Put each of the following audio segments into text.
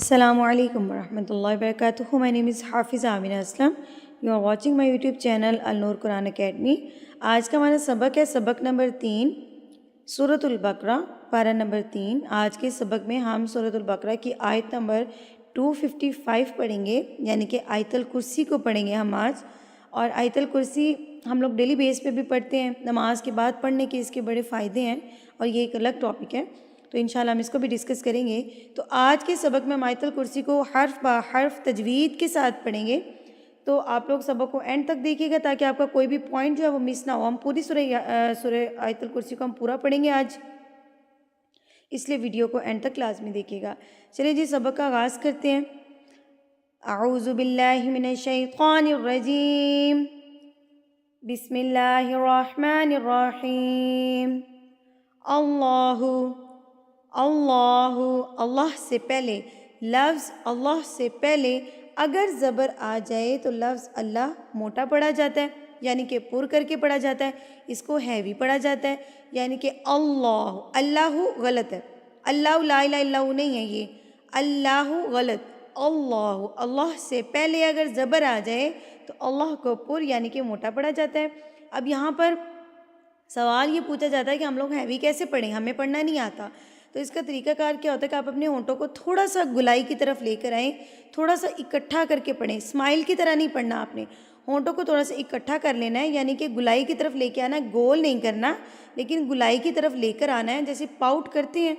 Assalamu alaikum warahmatullahi wabarakatuh. My name is Hafiza Amina Aslam. You are watching my YouTube channel Al Noor Quran Academy. آج کا ہمارا سبق ہے سبق number 3 سورۃ البقرہ پارہ نمبر 3۔ آج کے سبق میں ہم سورۃ البقرہ کی آیت نمبر 255 پڑھیں گے، یعنی کہ آیت الکرسی کو پڑھیں گے ہم آج۔ اور آیت الکرسی ہم لوگ ڈیلی بیس پہ بھی پڑھتے ہیں، نماز کے بعد پڑھنے کے اس کے بڑے فائدے ہیں اور یہ ایک الگ ٹاپک ہے، تو انشاءاللہ ہم اس کو بھی ڈسکس کریں گے۔ تو آج کے سبق میں ہم آیت الکرسی کو حرف با حرف تجوید کے ساتھ پڑھیں گے، تو آپ لوگ سبق کو اینڈ تک دیکھیے گا تاکہ آپ کا کوئی بھی پوائنٹ جو ہے وہ مس نہ ہو۔ ہم پوری سورہ آیت الکرسی کو ہم پورا پڑھیں گے آج، اس لیے ویڈیو کو اینڈ تک لازمی دیکھیے گا۔ چلیے جی سبق کا آغاز کرتے ہیں۔ اعوذ باللہ من الشیطان الرجیم، بسم اللہ الرحمن الرحیم۔ اللہ اللہ، اللہ سے پہلے، لفظ اللہ سے پہلے اگر زبر آ جائے تو لفظ اللہ موٹا پڑھا جاتا ہے، یعنی کہ پر کر کے پڑھا جاتا ہے، اس کو ہیوی پڑھا جاتا ہے، یعنی کہ اللہ۔ اللہ غلط ہے، اللہ لا الہ الا اللہ نہیں ہے، یہ اللہ غلط۔ اللہ، اللہ سے پہلے اگر زبر آ جائے تو اللہ کو پر یعنی کہ موٹا پڑھا جاتا ہے۔ اب یہاں پر سوال یہ پوچھا جاتا ہے کہ ہم لوگ ہیوی کیسے پڑھیں، ہمیں پڑھنا نہیں آتا، تو اس کا طریقہ کار کیا ہوتا ہے کہ آپ اپنے ہونٹوں کو تھوڑا سا گلائی کی طرف لے کر آئیں، تھوڑا سا اکٹھا کر کے پڑھیں۔ اسمائل کی طرح نہیں پڑھنا، آپ نے ہونٹوں کو تھوڑا سا اکٹھا کر لینا ہے، یعنی کہ گلائی کی طرف لے کے آنا ہے، گول نہیں کرنا لیکن گلائی کی طرف لے کر آنا ہے، جیسے پاؤٹ کرتے ہیں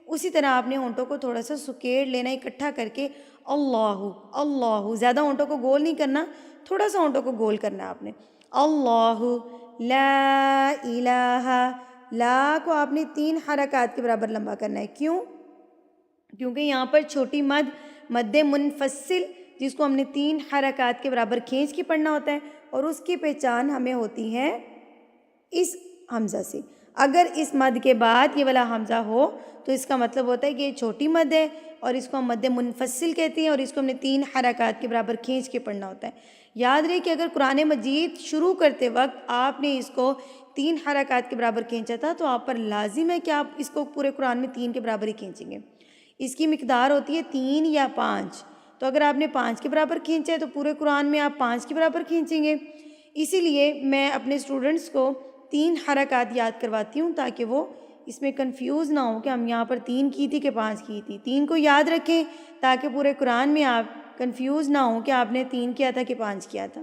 اسی طرح آپ نے ہونٹوں کو تھوڑا سا سکیڑ لینا ہے اکٹھا کر کے۔ اللہ اللہ، زیادہ ہونٹوں کو گول نہیں کرنا، تھوڑا سا ہونٹوں کو گول کرنا ہے آپ نے۔ اللہ لا الہ، لا کو آپ نے 3 حرکات کے برابر لمبا کرنا ہے۔ کیوں؟ کیونکہ یہاں پر چھوٹی مد، مد منفصل، جس کو ہم نے 3 حرکات کے برابر کھینچ کے پڑھنا ہوتا ہے، اور اس کی پہچان ہمیں ہوتی ہے اس حمزہ سے۔ اگر اس مد کے بعد یہ والا حمزہ ہو تو اس کا مطلب ہوتا ہے کہ یہ چھوٹی مد ہے اور اس کو ہم مد منفصل کہتے ہیں، اور اس کو ہم نے 3 حرکات کے برابر کھینچ کے پڑھنا ہوتا ہے۔ یاد رہے کہ اگر قرآن مجید شروع کرتے وقت آپ نے اس کو 3 حرکات کے برابر کھینچا تھا تو آپ پر لازم ہے کہ آپ اس کو پورے قرآن میں 3 کے برابر ہی کھینچیں گے۔ اس کی مقدار ہوتی ہے 3 یا 5، تو اگر آپ نے 5 کے برابر کھینچا ہے تو پورے قرآن میں آپ 5 کے برابر کھینچیں گے۔ اسی لیے میں اپنے اسٹوڈنٹس کو 3 حرکات یاد کرواتی ہوں تاکہ وہ اس میں کنفیوز نہ ہو کہ ہم یہاں پر 3 کی تھی کہ 5 کی تھی۔ 3 کو یاد رکھیں تاکہ پورے قرآن میں آپ کنفیوز نہ ہوں کہ آپ نے 3 کیا تھا کہ 5 کیا تھا۔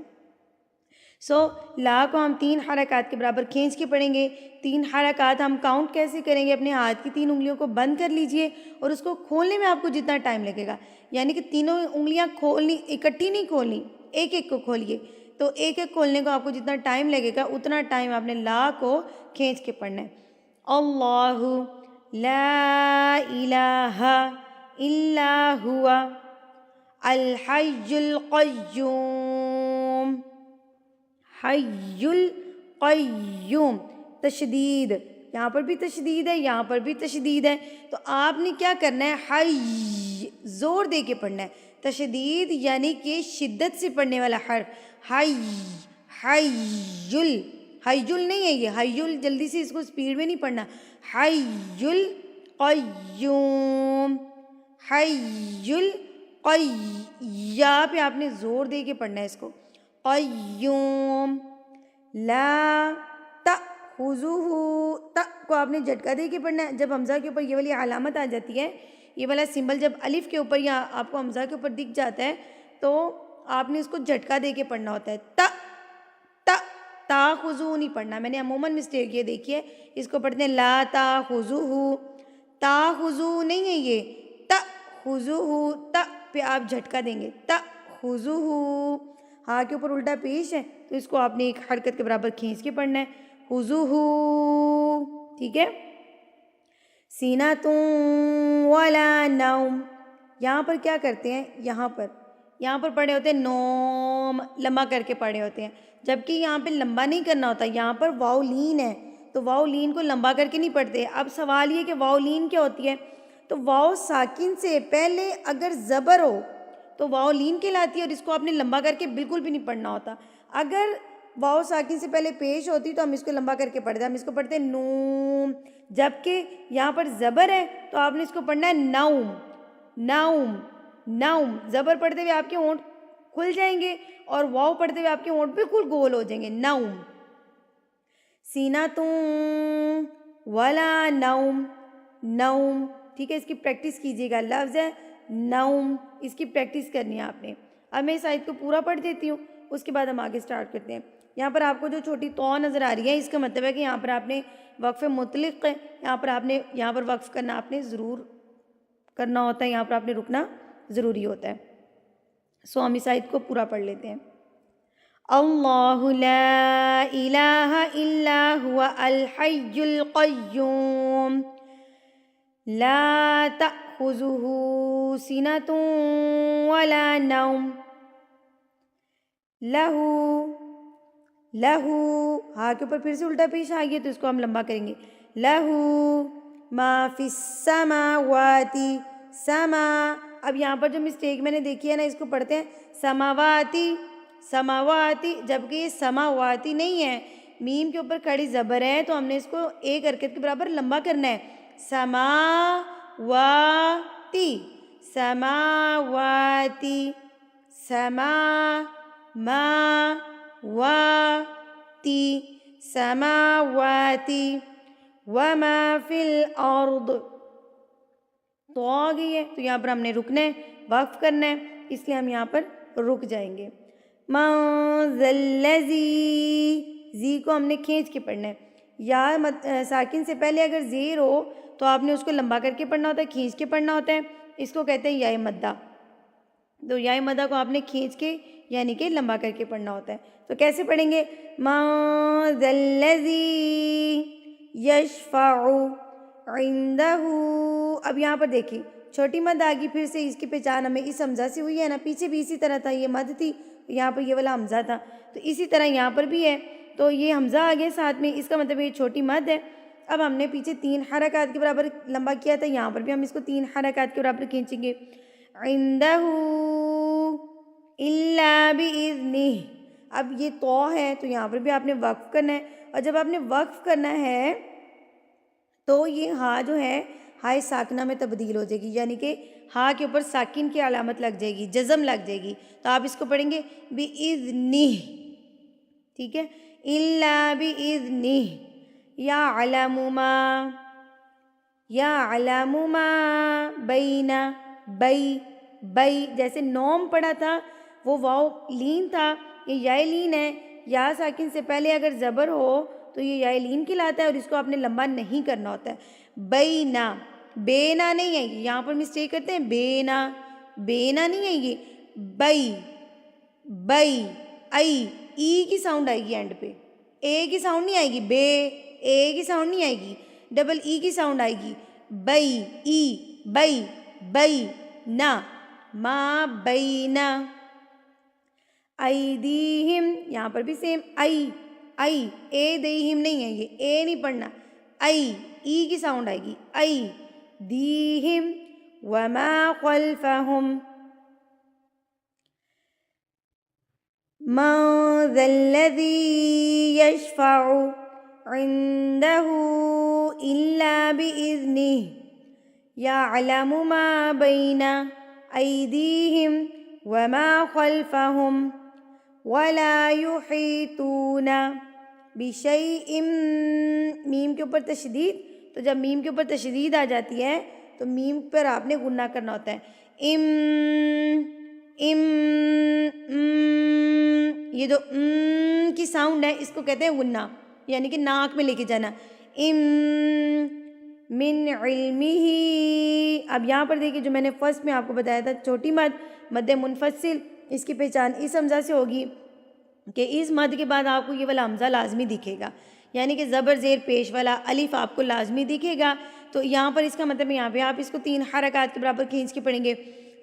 لا کو ہم 3 حرکات کے برابر کھینچ کے پڑھیں گے۔ 3 حرکات ہم کاؤنٹ کیسے کریں گے؟ اپنے ہاتھ کی 3 انگلیوں کو بند کر لیجئے اور اس کو کھولنے میں آپ کو جتنا ٹائم لگے گا، یعنی کہ تینوں انگلیاں کھولنی، اکٹھی نہیں کھولنی، ایک ایک کو کھولیے، تو ایک ایک کھولنے کو آپ کو جتنا ٹائم لگے گا اتنا ٹائم آپ نے لا کو کھینچ کے پڑھنا ہے۔ اللہ لا الہ الا ہوا الحی القیوم، حی القیوم، تشدید، یہاں پر بھی تشدید ہے، یہاں پر بھی تشدید ہے، تو آپ نے کیا کرنا ہے؟ حی، زور دے کے پڑھنا ہے۔ تشدید یعنی کہ شدت سے پڑھنے والا حرف، حی، حیل، حیل نہیں ہے یہ، حیل جلدی سے اس کو سپیڈ میں نہیں پڑھنا، حی القیوم، حی یا پہ آپ نے زور دے کے پڑھنا ہے اس کو، قیوم، لا تأخذہ، تا کو آپ نے جھٹکا دے کے پڑھنا ہے۔ جب حمزہ کے اوپر یہ والی علامت آ جاتی ہے، یہ والا سمبل جب الف کے اوپر یا آپ کو حمزہ کے اوپر دکھ جاتا ہے تو آپ نے اس کو جھٹکا دے کے پڑھنا ہوتا ہے۔ تاخذو نہیں پڑھنا، میں نے عموماً مسٹیک یہ دیکھی ہے، اس کو پڑھتے ہیں لا تاخذہ، تاخذو نہیں ہے یہ، تاخذہ، تا پہ آپ جھٹکا دیں گے، تاخذہ، ہاں کے اوپر الٹا پیش ہے تو اس کو آپ نے ایک حرکت کے برابر کھینچ کے پڑھنا ہے، خذہ، ٹھیک ہے۔ سینۃ ولا نوم، یہاں پر کیا کرتے ہیں؟ یہاں پر پڑھے ہوتے ہیں نوم، لمبا کر کے پڑھے ہوتے ہیں، جبکہ یہاں پہ لمبا نہیں کرنا ہوتا، یہاں پر واو لین ہے تو واو لین کو لمبا کر کے نہیں پڑھتے۔ اب سوال یہ کہ واو لین کیا ہوتی ہے؟ تو واو ساکن سے پہلے اگر زبر ہو تو واو لین کہلاتی ہے، اور اس کو آپ نے لمبا کر کے بالکل بھی نہیں پڑھنا ہوتا۔ اگر واو ساکن سے پہلے پیش ہوتی تو ہم اس کو لمبا کر کے پڑھتے ہیں، ہم اس کو پڑھتے ہیں نوم، جبکہ یہاں پر زبر ہے تو آپ نے اس کو پڑھنا ہے نوم، نوم، نوم. زبر پڑھتے ہوئے آپ کے ہونٹ کھل جائیں گے اور واو پڑھتے ہوئے آپ کے ہونٹ بالکل گول ہو جائیں گے. نوم. سیناتون ولا نوم. نوم. ٹھیک ہے, اس کی پریکٹس کیجیے گا. لفظ ہے نوم, اس کی پریکٹس کرنی ہے آپ نے. اب میں اس آیت کو پورا پڑھ دیتی ہوں, اس کے بعد ہم آگے سٹارٹ کرتے ہیں. یہاں پر آپ کو جو چھوٹی تو نظر آ رہی ہے, اس کا مطلب ہے کہ یہاں پر آپ نے وقف مطلق ہے, یہاں پر وقف کرنا آپ نے ضرور کرنا ہوتا ہے, یہاں پر آپ نے رکنا ضروری ہوتا ہے. سو ہم اس آیت کو پورا پڑھ لیتے ہیں. اللہ لا الہ الا هو الحی القیوم لا تأخذہ سنۃ ولا نوم لہو ہاں کے اوپر پھر سے الٹا پیش آ گیا تو اس کو ہم لمبا کریں گے. لہو ما فی السماوات. سما, اب یہاں پر جو مسٹیک میں نے دیکھی ہے نا, اس کو پڑھتے ہیں سماواتی. سماواتی, جبکہ یہ سماواتی نہیں ہے. میم کے اوپر کھڑی زبر ہے تو ہم نے اس کو ایک حرکت کے برابر لمبا کرنا ہے. سماواتی. سماواتی. سماواتی. سماواتی. وما فی الارض. تو آ گئی ہے تو یہاں پر ہم نے رکنا ہے, وقف کرنا ہے, اس لیے ہم یہاں پر رک جائیں گے. من ذا الذی, زی کو ہم نے کھینچ کے پڑھنا ہے. یا ساکن سے پہلے اگر زیر ہو تو آپ نے اس کو لمبا کر کے پڑھنا ہوتا ہے, کھینچ کے پڑھنا ہوتا ہے. اس کو کہتے ہیں یائے مدہ. تو یائے مدہ کو آپ نے کھینچ کے یعنی کہ لمبا کر کے پڑھنا ہوتا ہے. تو کیسے پڑھیں گے؟ من ذا الذی یشفع عندہ. اب یہاں پر دیکھیں چھوٹی مد آگی, پھر سے اس کی پہچان ہمیں اس حمزہ سے ہوئی ہے نا. پیچھے بھی اسی طرح تھا, یہ مد تھی, یہاں پر یہ والا حمزہ تھا, تو اسی طرح یہاں پر بھی ہے. تو یہ حمزہ آ گیا ساتھ میں, اس کا مطلب یہ چھوٹی مد ہے. اب ہم نے پیچھے 3 حرکات کے برابر لمبا کیا تھا, یہاں پر بھی ہم اس کو 3 حرکات کے برابر کھینچیں گے. عندہ الا باذنہ. اب یہ تو ہے تو یہاں پر بھی آپ نے وقف کرنا ہے, اور جب آپ نے وقف کرنا ہے تو یہ ہاں جو ہے ہائے ساکنہ میں تبدیل ہو جائے گی, یعنی کہ ہاں کے اوپر ساکن کی علامت لگ جائے گی, جزم لگ جائے گی. تو آپ اس کو پڑھیں گے بِإِذْنِہ. ٹھیک ہے, الا بِإِذْنِہ. یعلم ما, یعلم ما بین. بئی, بئی جیسے نوم پڑھا تھا وہ واو لین تھا, یہ یائے لین ہے. یا ساکن سے پہلے اگر زبر ہو تو یہ یائے لین کہلاتا ہے, اور اس کو آپ نے لمبا نہیں کرنا ہوتا ہے. بینا, بینا نہیں ہے, یہاں پر مسٹیک کرتے ہیں, بینا, بینا نہیں ہے یہ, بئی. بئی, ای, ای کی ساؤنڈ آئے گی اینڈ پہ, اے کی ساؤنڈ نہیں آئے گی. بے, اے کی ساؤنڈ نہیں آئے گی, ڈبل ای کی ساؤنڈ آئے گی. بئی, ای, بئی, بئی نا, ما بینا. ایدیہم, یہاں پر بھی سیم, ای, ای, اے دیہم نہیں ہے, یہ اے نہیں پڑھنا. ای, ای کی ساؤنڈ آئے گی. ای دیہم. وما خلفہم. من ذا الذی یشفع عندہ الا باذنہ یعلم ما بین ایدیہم وما خلفہم ولا یحیطون بشیء. میم کے اوپر تشدید, تو جب میم کے اوپر تشدید آ جاتی ہے تو میم پر آپ نے غنہ کرنا ہوتا ہے. یہ جو کی ساؤنڈ ہے اس کو کہتے ہیں غنہ, یعنی کہ ناک میں لے کے جانا. من علمہ. اب یہاں پر دیکھیں جو میں نے فرسٹ میں آپ کو بتایا تھا چھوٹی مد, مد منفصل, اس کی پہچان اس حمزہ سے ہوگی کہ اس مد کے بعد آپ کو یہ والا حمزہ لازمی دکھے گا, یعنی کہ زبر زیر پیش والا الف آپ کو لازمی دکھے گا. تو یہاں پر اس کا مطلب یہاں پہ آپ اس کو 3 حرکات کے برابر کھینچ کے پڑھیں گے.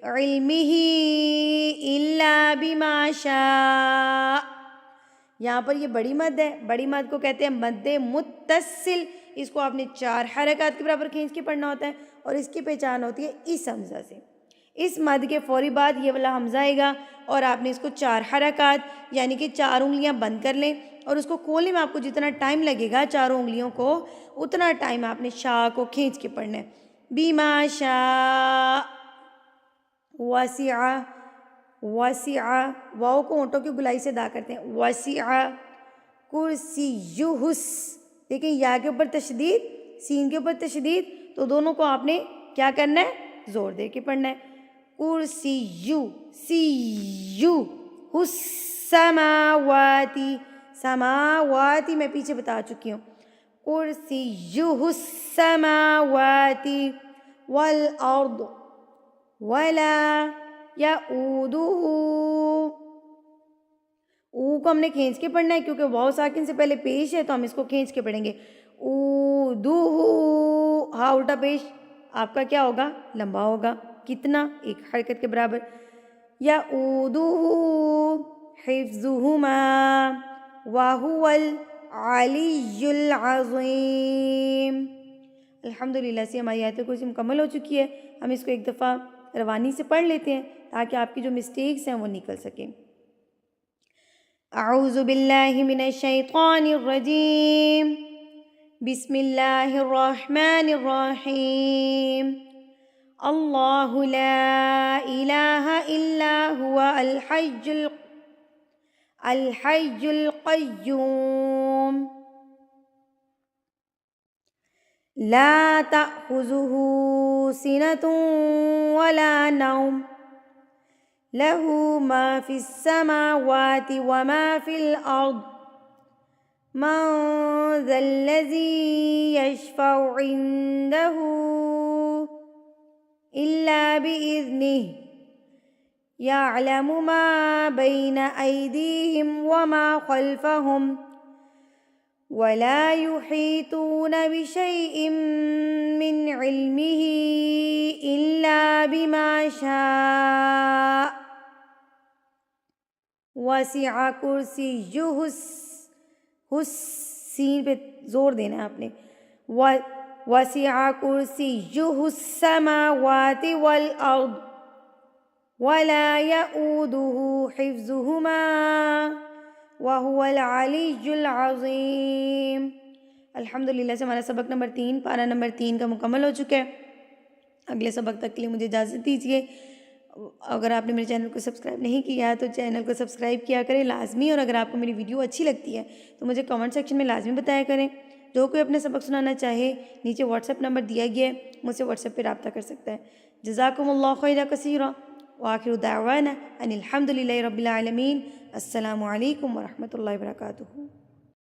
علمہ الا بما شاء. یہاں پر یہ بڑی مد ہے, بڑی مد کو کہتے ہیں مد متصل, اس کو آپ نے 4 حرکات کے برابر کھینچ کے پڑھنا ہوتا ہے, اور اس کی پہچان ہوتی ہے اس حمزہ سے. اس مد کے فوری بعد یہ والا حمزہ آئے گا, اور آپ نے اس کو 4 حرکات یعنی کہ 4 انگلیاں بند کر لیں, اور اس کو کھولنے میں آپ کو جتنا ٹائم لگے گا 4 انگلیوں کو, اتنا ٹائم آپ نے شاء کو کھینچ کے پڑھنا ہے. بیما شاء. وسع وسع، واؤ کو ہونٹوں کی گلائی سے ادا کرتے ہیں، وسع کرسیہس، دیکھیں یا کے اوپر تشدید، سین کے اوپر تشدید، تو دونوں کو آپ نے کیا کرنا ہے، زور دے کے پڑھنا ہے، کرسیو سیو، السماواتی، سماواتی میں پیچھے بتا چکی ہوں، کرسیہ السماواتی والارض ولا یؤودہ، او کو ہم نے کھینچ کے پڑھنا ہے کیونکہ واو ساکن سے پہلے پیش ہے، تو ہم اس کو کھینچ کے پڑھیں گے، اودہ، ہاں الٹا پیش آپ کا کیا ہوگا، لمبا ہوگا، کتنا، ایک حرکت کے برابر، یؤودہ حفظہما وہو العلی العظیم۔ الحمدللہ سے ہماری آیت کرسی مکمل ہو چکی ہے، ہم اس کو ایک دفعہ روانی سے پڑھ لیتے ہیں تاکہ آپ کی جو مسٹیکس ہیں وہ نکل سکیں۔ اعوذ باللہ من الشیطان الرجیم، بسم اللہ الرحمن الرحیم، اللہ لا الہ الا هو الحی القیوم، لا تأخذہ سنۃ ولا نوم، لہ ما فی السماوات وما فی الارض، من ذا الذی یشفع عنده الا بإذنہ، یعلم ما بین ایدیہم وما خلفہم، ولا یحیطون بشیء من علمہ الا بما شاء، وسع کرسیہ سین پہ زور دینا ہے آپ نے، وسع کرسیہ السماوات والارض ولا یؤودہ حفظہما وہو العلی العظیم۔ الحمدللہ سے ہمارا سبق نمبر 3 پارہ نمبر 3 کا مکمل ہو چکا ہے۔ اگلے سبق تک کے لیے مجھے اجازت دیجیے۔ اگر آپ نے میرے چینل کو سبسکرائب نہیں کیا تو چینل کو سبسکرائب کیا کریں لازمی، اور اگر آپ کو میری ویڈیو اچھی لگتی ہے تو مجھے کمنٹ سیکشن میں لازمی بتایا کریں۔ جو کوئی اپنے سبق سنانا چاہے نیچے واٹس ایپ نمبر دیا گیا ہے، مجھ سے واٹس ایپ پہ رابطہ کر سکتا ہے۔ جزاکم اللہ خیرا کثیرا، وآخر دعوانا ان الحمد للہ رب العالمین۔ السلام علیکم ورحمۃ اللہ وبرکاتہ۔